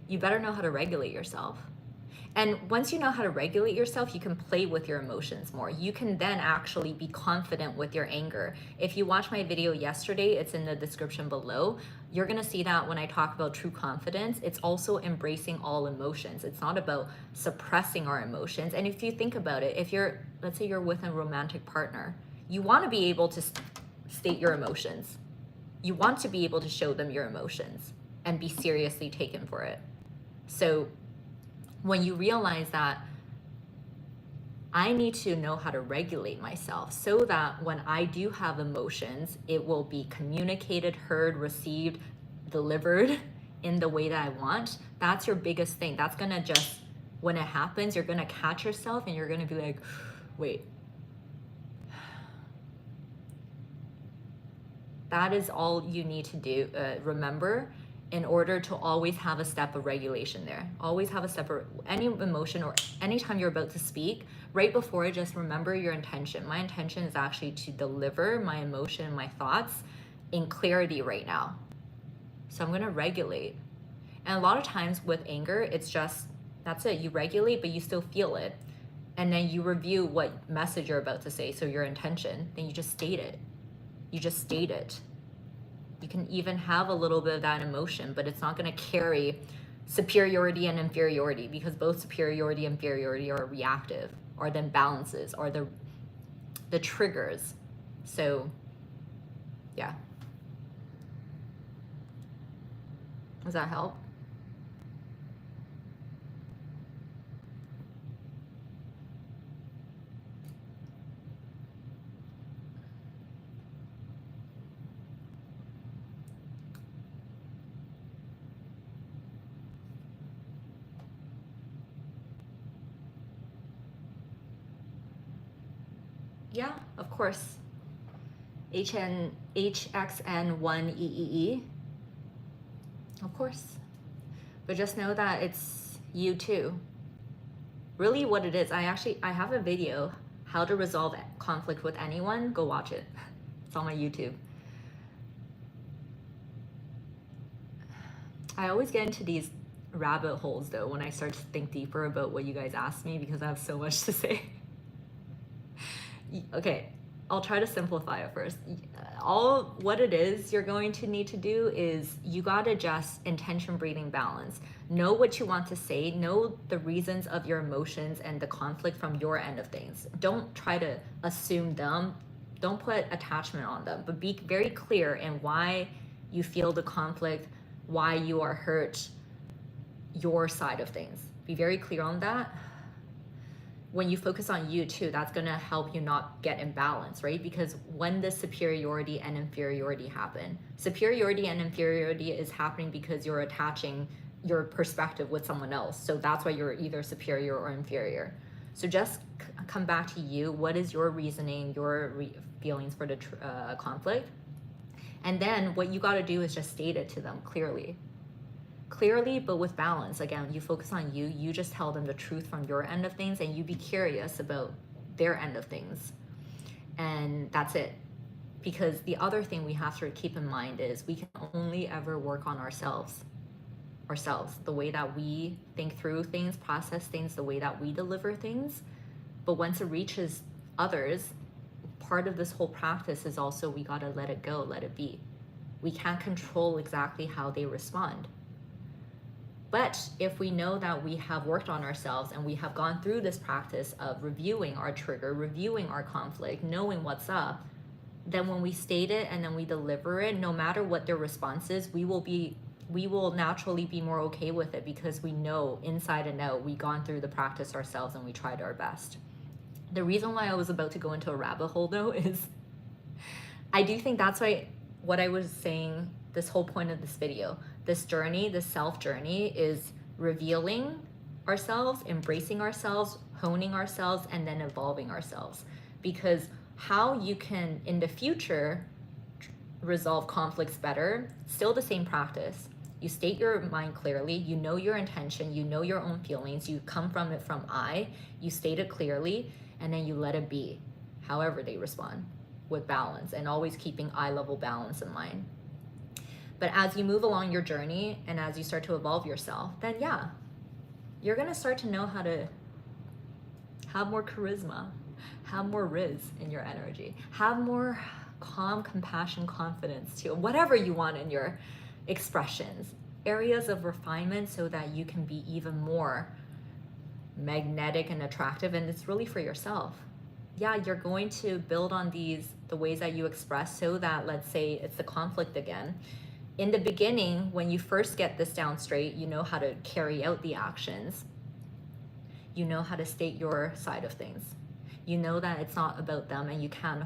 you better know how to regulate yourself. And once you know how to regulate yourself, you can play with your emotions more. You can then actually be confident with your anger. If you watched my video yesterday, it's in the description below. You're gonna see that when I talk about true confidence, it's also embracing all emotions. It's not about suppressing our emotions. And if you think about it, if you're, let's say you're with a romantic partner, you wanna be able to state your emotions. You want to be able to show them your emotions and be seriously taken for it. So when you realize that I need to know how to regulate myself so that when I do have emotions, it will be communicated, heard, received, delivered in the way that I want, that's your biggest thing. That's gonna just, when it happens, you're gonna catch yourself and you're gonna be like, wait. That is all you need to do, remember, in order to always have a step of regulation there. Always have a step of any emotion or anytime you're about to speak, right before, just remember your intention. My intention is actually to deliver my emotion, my thoughts in clarity right now. So I'm gonna regulate. And a lot of times with anger, it's just, that's it, you regulate, but you still feel it. And then you review what message you're about to say, so your intention, then you just state it. You just state it. You can even have a little bit of that emotion, but it's not going to carry superiority and inferiority, because both superiority and inferiority are reactive, are the imbalances, are the triggers. So yeah. Does that help? Yeah, of course. HXN1EEE. Of course. But just know that it's you too. Really what it is, I have a video, how to resolve conflict with anyone. Go watch it. It's on my YouTube. I always get into these rabbit holes though when I start to think deeper about what you guys asked me, because I have so much to say. Okay, I'll try to simplify it first. What it is you're going to need to do is you gotta just intention, breathing, balance. Know what you want to say, know the reasons of your emotions and the conflict from your end of things. Don't try to assume them, don't put attachment on them, but be very clear in why you feel the conflict, why you are hurt, your side of things. Be very clear on that. When you focus on you too, that's gonna help you not get imbalanced, right? Because when the superiority and inferiority happen, superiority and inferiority is happening because you're attaching your perspective with someone else. So that's why you're either superior or inferior. So just come back to you. What is your reasoning, your feelings for the conflict? And then what you gotta do is just state it to them clearly. Clearly, but with balance. Again, you focus on you, you just tell them the truth from your end of things, and you be curious about their end of things. And that's it. Because the other thing we have to keep in mind is we can only ever work on ourselves, the way that we think through things, process things, the way that we deliver things. But once it reaches others, part of this whole practice is also we gotta let it go, let it be. We can't control exactly how they respond. But if we know that we have worked on ourselves and we have gone through this practice of reviewing our trigger, reviewing our conflict, knowing what's up, then when we state it and then we deliver it, no matter what their response is, we will naturally be more okay with it, because we know inside and out we've gone through the practice ourselves and we tried our best. The reason why I was about to go into a rabbit hole though is I do think that's why what I was saying, this whole point of this video, this journey, this self journey, is revealing ourselves, embracing ourselves, honing ourselves, and then evolving ourselves. Because how you can in the future resolve conflicts better, still the same practice. You state your mind clearly, you know your intention, you know your own feelings, you come from it from I, you state it clearly, and then you let it be, however they respond, with balance, and always keeping eye level balance in mind. But as you move along your journey and as you start to evolve yourself, then yeah, you're gonna start to know how to have more charisma, have more riz in your energy, have more calm, compassion, confidence too, whatever you want in your expressions, areas of refinement, so that you can be even more magnetic and attractive. And it's really for yourself. Yeah, you're going to build on the ways that you express, so that, let's say it's the conflict again. In the beginning, when you first get this down straight, you know how to carry out the actions. You know how to state your side of things. You know that it's not about them, and you can't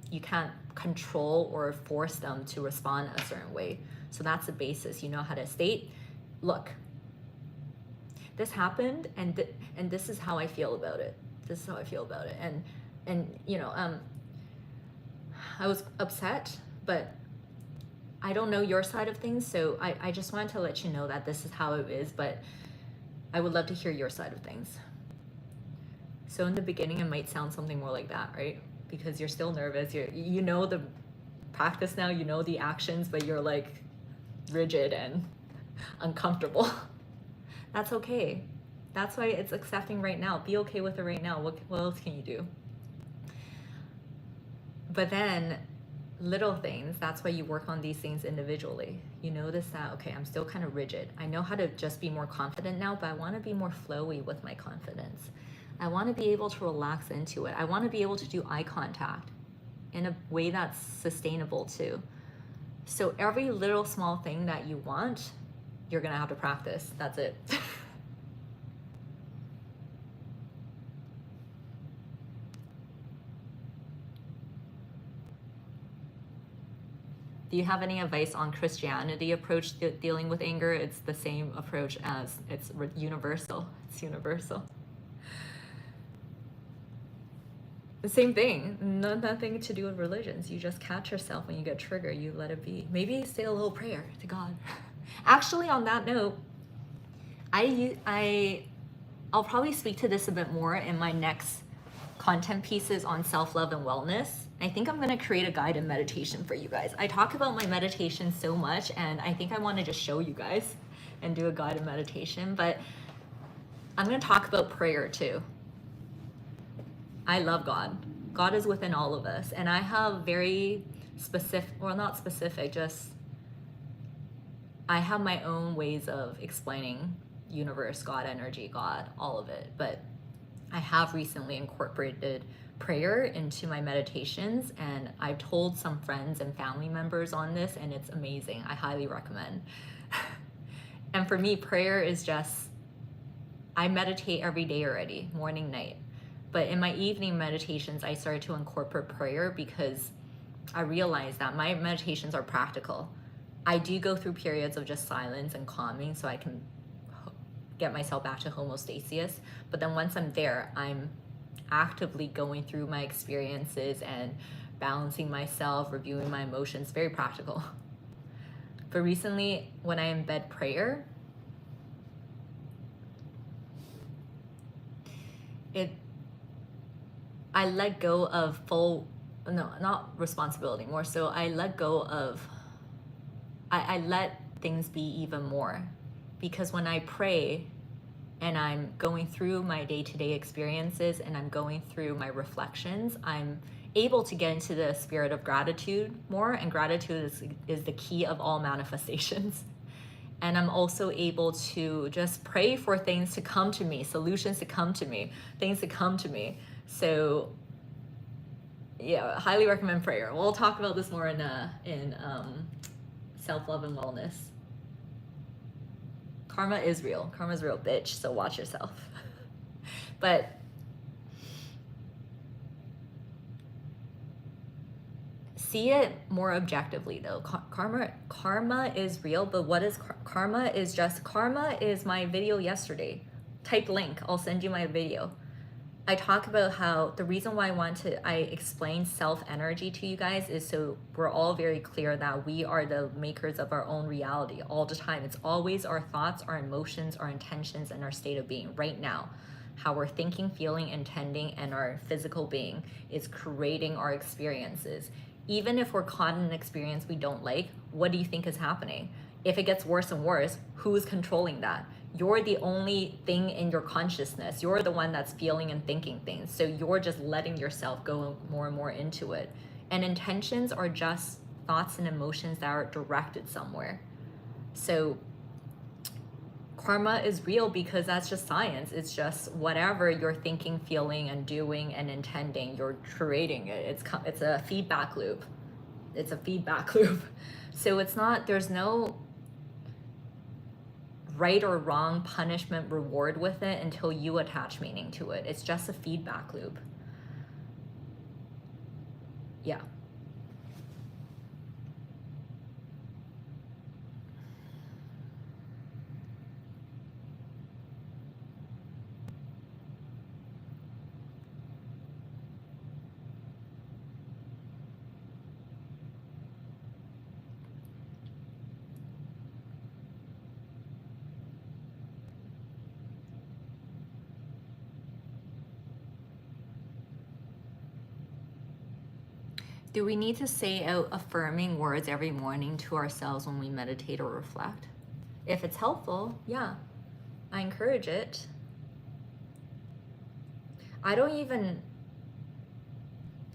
you can't control or force them to respond a certain way. So that's the basis. You know how to state, look, this happened, and this is how I feel about it. This is how I feel about it. And you know, I was upset, but I don't know your side of things, so I just wanted to let you know that this is how it is, but I would love to hear your side of things. So in the beginning, it might sound something more like that, right? Because you're still nervous. You know the practice now, you know the actions, but you're like rigid and uncomfortable. That's okay. That's why it's accepting right now. Be okay with it right now. What else can you do? But then little things, that's why you work on these things individually. You notice that, okay, I'm still kind of rigid. I know how to just be more confident now, but I want to be more flowy with my confidence. I want to be able to relax into it. I want to be able to do eye contact in a way that's sustainable too. So every little small thing that you want, you're going to have to practice. That's it. Do you have any advice on Christianity approach dealing with anger? It's the same approach as it's universal. It's universal. The same thing, nothing to do with religions. You just catch yourself when you get triggered, you let it be. Maybe say a little prayer to God. Actually, on that note, I'll probably speak to this a bit more in my next content pieces on self-love and wellness. I think I'm gonna create a guided meditation for you guys. I talk about my meditation so much, and I think I wanna just show you guys and do a guided meditation, but I'm gonna talk about prayer too. I love God. God is within all of us. And I have very specific, or not specific, just I have my own ways of explaining universe, God, energy, God, all of it. But I have recently incorporated prayer into my meditations, and I've told some friends and family members on this, and it's amazing. I highly recommend. And for me, prayer is just, I meditate every day already, morning, night. But in my evening meditations, I started to incorporate prayer because I realized that my meditations are practical. I do go through periods of just silence and calming so I can get myself back to homeostasis. But then once I'm there, I'm actively going through my experiences and balancing myself, reviewing my emotions, very practical. But recently, when I embed prayer, I let go of not responsibility, more so I let go of, I let things be even more. Because when I pray and I'm going through my day-to-day experiences and I'm going through my reflections, I'm able to get into the spirit of gratitude more, and gratitude is the key of all manifestations. And I'm also able to just pray for things to come to me, solutions to come to me, things to come to me. So yeah, highly recommend prayer. We'll talk about this more in self-love and wellness. Karma is real. Karma's real, bitch. So watch yourself. But see it more objectively though. Karma is real, but what is karma? Is just, karma is my video yesterday. Type link, I'll send you my video. I talk about how the reason why I explain self-energy to you guys is so we're all very clear that we are the makers of our own reality all the time. It's always our thoughts, our emotions, our intentions, and our state of being right now. How we're thinking, feeling, intending, and our physical being is creating our experiences. Even if we're caught in an experience we don't like, what do you think is happening? If it gets worse and worse, who is controlling that? You're the only thing in your consciousness. You're the one that's feeling and thinking things. So you're just letting yourself go more and more into it. And intentions are just thoughts and emotions that are directed somewhere. So karma is real because that's just science. It's just whatever you're thinking, feeling, and doing and intending, you're creating it. It's a feedback loop. It's a feedback loop. So it's not, there's no right or wrong punishment reward with it until you attach meaning to it. It's just a feedback loop. Yeah. Do we need to say out affirming words every morning to ourselves when we meditate or reflect? If it's helpful, yeah, I encourage it. I don't even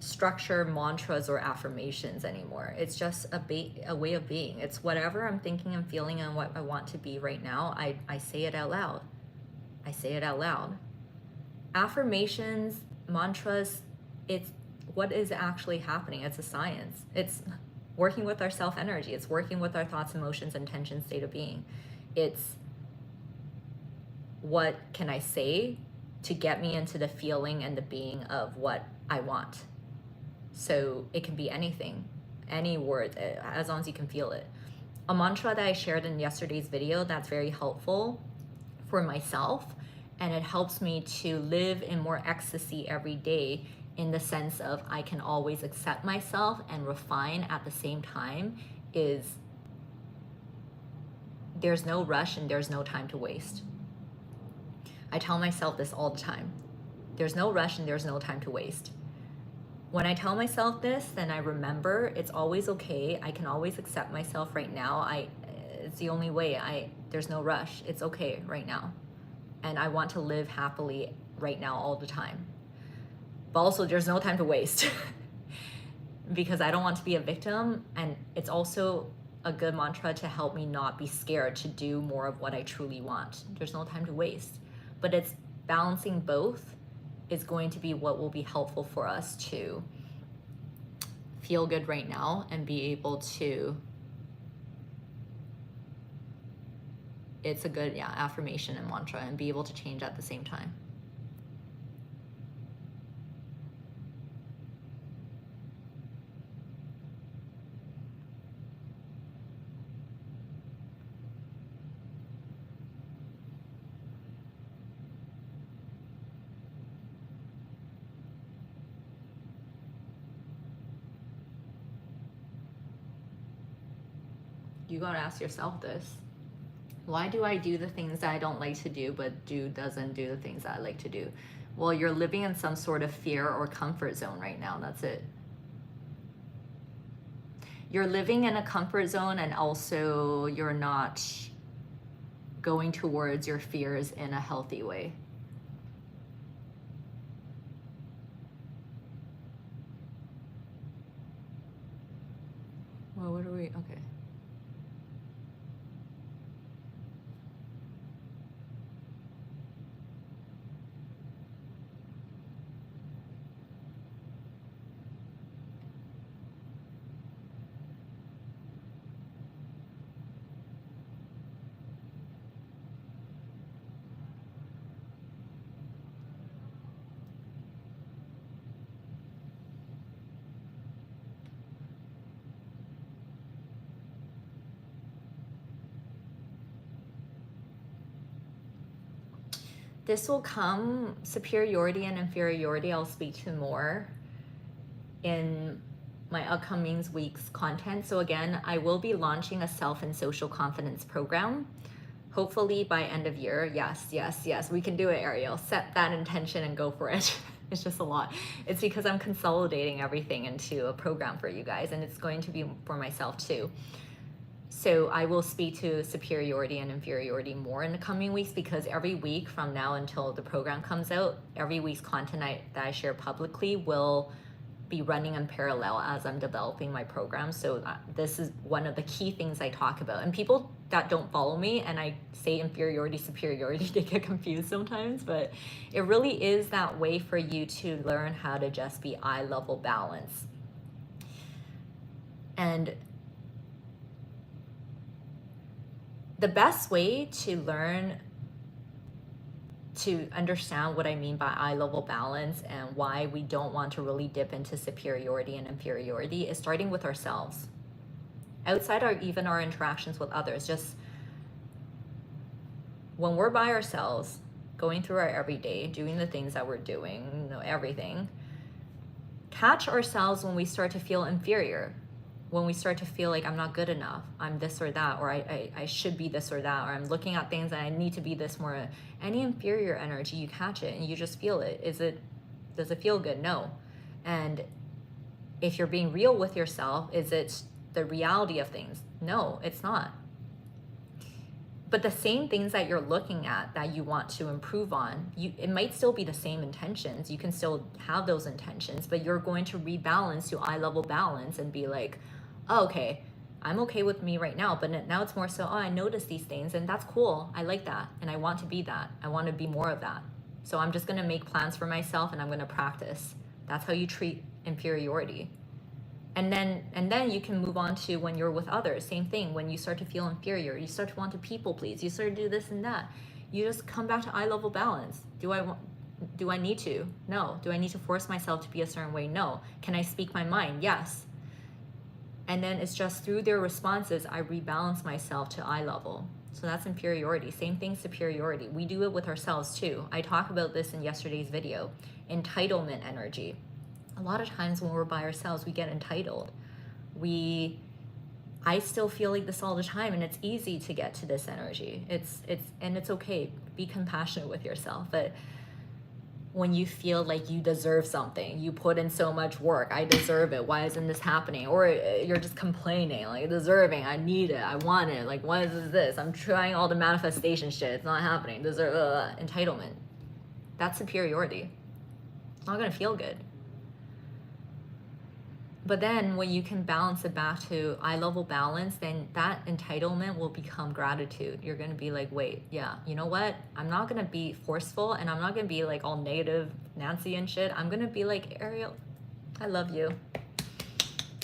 structure mantras or affirmations anymore. It's just a way of being. It's whatever I'm thinking and feeling and what I want to be right now. I say it out loud. I say it out loud. Affirmations, mantras, it's what is actually happening. It's a science. It's working with our self energy. It's working with our thoughts, emotions, intentions, state of being. It's what can I say to get me into the feeling and the being of what I want. So it can be anything, any word, as long as you can feel it. A mantra that I shared in yesterday's video that's very helpful for myself, and it helps me to live in more ecstasy every day, in the sense of I can always accept myself and refine at the same time, is there's no rush and there's no time to waste. I tell myself this all the time. There's no rush and there's no time to waste. When I tell myself this, then I remember it's always okay. I can always accept myself right now. It's the only way. There's no rush. It's okay right now. And I want to live happily right now all the time. But also there's no time to waste because I don't want to be a victim. And it's also a good mantra to help me not be scared to do more of what I truly want. There's no time to waste. But it's balancing both is going to be what will be helpful for us to feel good right now and be able to, it's a good affirmation and mantra, and be able to change at the same time. You gotta ask yourself this. Why do I do the things that I don't like to do, but doesn't do the things that I like to do? Well, you're living in some sort of fear or comfort zone right now. That's it. You're living in a comfort zone, and also you're not going towards your fears in a healthy way. Well, what are we? Okay. This will come, superiority and inferiority, I'll speak to more in my upcoming week's content. So again, I will be launching a self and social confidence program, hopefully by end of year. Yes, we can do it, Ariel. Set that intention and go for it. It's just a lot. It's because I'm consolidating everything into a program for you guys, and it's going to be for myself too. So I will speak to superiority and inferiority more in the coming weeks, because every week from now until the program comes out, every week's content that I share publicly will be running in parallel as I'm developing my program. So this is one of the key things I talk about. And people that don't follow me and I say inferiority, superiority, they get confused sometimes, but it really is that way for you to learn how to just be eye level balance. And the best way to learn to understand what I mean by eye level balance and why we don't want to really dip into superiority and inferiority is starting with ourselves. Outside even our interactions with others, just when we're by ourselves, going through our everyday, doing the things that we're doing, everything, catch ourselves when we start to feel inferior, when we start to feel like I'm not good enough, I'm this or that, or I should be this or that, or I'm looking at things and I need to be this more. Any inferior energy, you catch it and you just feel it. Does it feel good? No. And if you're being real with yourself, is it the reality of things? No, it's not. But the same things that you're looking at that you want to improve on, it might still be the same intentions. You can still have those intentions, but you're going to rebalance to eye level balance and be like, oh, okay, I'm okay with me right now, but now it's more so, oh, I notice these things and that's cool. I like that and I want to be that. I want to be more of that. So I'm just going to make plans for myself and I'm going to practice. That's how you treat inferiority. And then you can move on to when you're with others. Same thing. When you start to feel inferior, you start to want to people please, you start to do this and that. You just come back to eye level balance. Do I need to? No. Do I need to force myself to be a certain way? No. Can I speak my mind? Yes. And then it's just through their responses, I rebalance myself to eye level. So that's inferiority. Same thing, superiority. We do it with ourselves too. I talk about this in yesterday's video. Entitlement energy. A lot of times when we're by ourselves, we get entitled. I still feel like this all the time, and it's easy to get to this energy. It's okay. Be compassionate with yourself. But when you feel like you deserve something, you put in so much work, I deserve it, why isn't this happening? Or you're just complaining, like deserving, I need it, I want it, like why is this? I'm trying all the manifestation shit, it's not happening. Entitlement. That's superiority. It's not gonna feel good. But then when you can balance it back to eye level balance, then that entitlement will become gratitude. You're going to be like, wait, yeah, you know what? I'm not going to be forceful and I'm not going to be like all negative Nancy and shit. I'm going to be like, Ariel, I love you.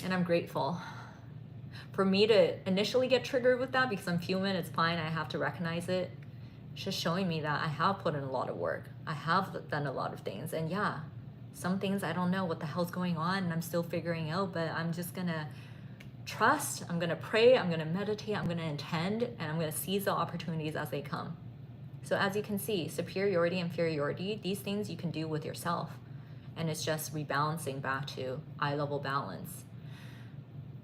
And I'm grateful. For me to initially get triggered with that because I'm human, it's fine. I have to recognize it. It's just showing me that I have put in a lot of work. I have done a lot of things. And yeah, some things I don't know what the hell's going on and I'm still figuring out, but I'm just gonna trust, I'm gonna pray, I'm gonna meditate, I'm gonna intend, and I'm gonna seize the opportunities as they come. So as you can see, superiority, inferiority, these things you can do with yourself. And it's just rebalancing back to eye level balance.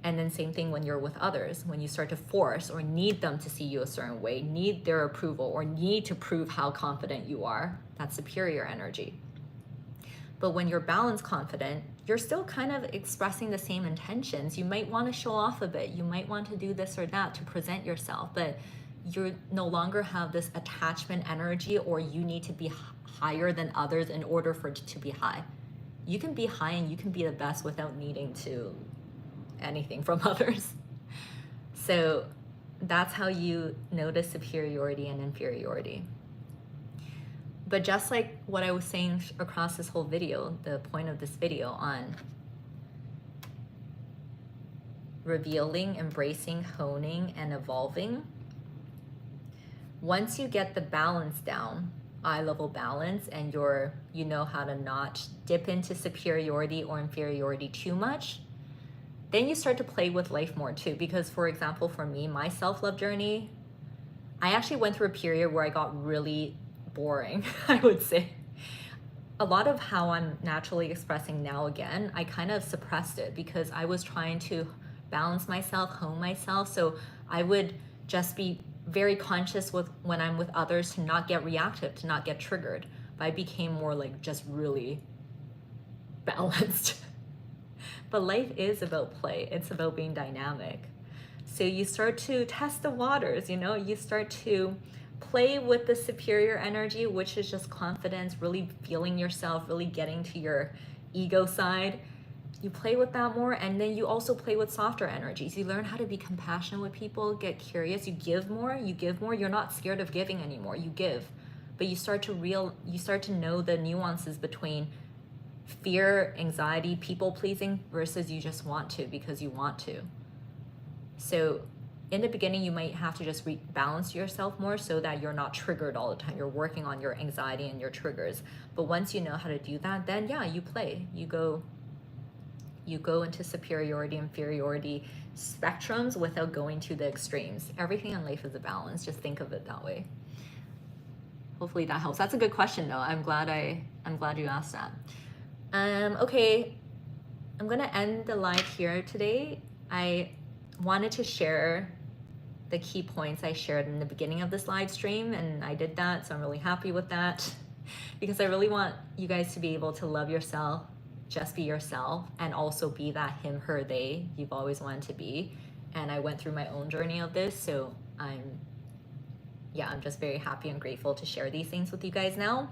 And then same thing when you're with others, when you start to force or need them to see you a certain way, need their approval or need to prove how confident you are, that's superior energy. But when you're balanced confident, you're still kind of expressing the same intentions. You might want to show off a bit. You might want to do this or that to present yourself, but you no longer have this attachment energy or you need to be higher than others in order for it to be high. You can be high and you can be the best without needing to anything from others. So that's how you notice superiority and inferiority. But just like what I was saying across this whole video, the point of this video on revealing, embracing, honing, and evolving, once you get the balance down, eye level balance, and you know how to not dip into superiority or inferiority too much, then you start to play with life more too. Because for example, for me, my self-love journey, I actually went through a period where I got really boring, I would say. A lot of how I'm naturally expressing now again, I kind of suppressed it because I was trying to balance myself, hone myself. So I would just be very conscious with when I'm with others to not get reactive, to not get triggered. But I became more like just really balanced. But life is about play. It's about being dynamic. So you start to test the waters, you know, you start to play with the superior energy, which is just confidence, really feeling yourself, really getting to your ego side. You play with that more, and then you also play with softer energies. You learn how to be compassionate with people, get curious, you give more, you're not scared of giving anymore, you give. But you start to know the nuances between fear, anxiety, people pleasing versus you just want to because you want to. So in the beginning, you might have to just balance yourself more so that you're not triggered all the time. You're working on your anxiety and your triggers. But once you know how to do that, then yeah, you play. You go into superiority, inferiority spectrums without going to the extremes. Everything in life is a balance. Just think of it that way. Hopefully that helps. That's a good question though. I'm glad you asked that. Okay, I'm gonna end the live here today. I wanted to share the key points I shared in the beginning of this live stream, and I did that, so I'm really happy with that because I really want you guys to be able to love yourself, just be yourself, and also be that him, her, they you've always wanted to be. And I went through my own journey of this, so I'm just very happy and grateful to share these things with you guys now.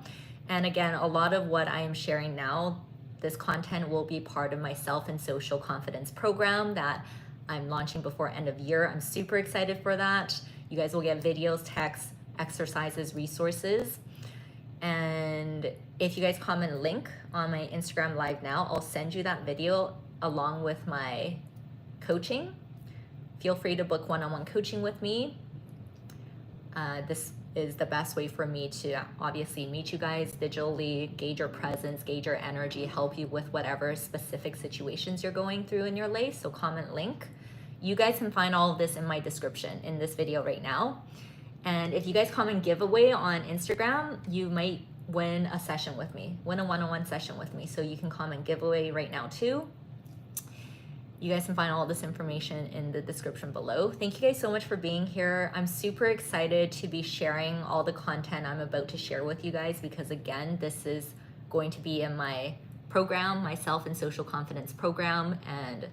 And again, a lot of what I am sharing now, this content will be part of my self and social confidence program that I'm launching before end of year. I'm super excited for that. You guys will get videos, texts, exercises, resources. And if you guys comment link on my Instagram live now, I'll send you that video along with my coaching. Feel free to book one-on-one coaching with me. This is the best way for me to obviously meet you guys digitally, gauge your presence, gauge your energy, help you with whatever specific situations you're going through in your life. So comment link. You guys can find all of this in my description in this video right now. And if you guys comment giveaway on Instagram, you might win a session with me, win a one-on-one session with me. So you can comment giveaway right now too. You guys can find all this information in the description below. Thank you guys so much for being here. I'm super excited to be sharing all the content I'm about to share with you guys because again, this is going to be in my program, my self and social confidence program. And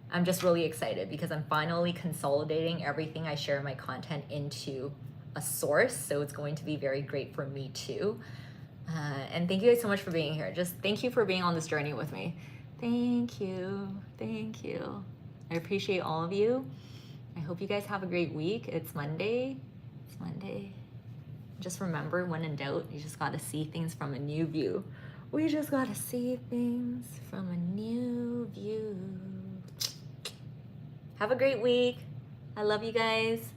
I'm just really excited because I'm finally consolidating everything I share in my content into a source. So it's going to be very great for me too. And thank you guys so much for being here. Just thank you for being on this journey with me. Thank you. Thank you. I appreciate all of you. I hope you guys have a great week. It's Monday. It's Monday. Just remember, when in doubt, you just got to see things from a new view. We just got to see things from a new view. Have a great week. I love you guys.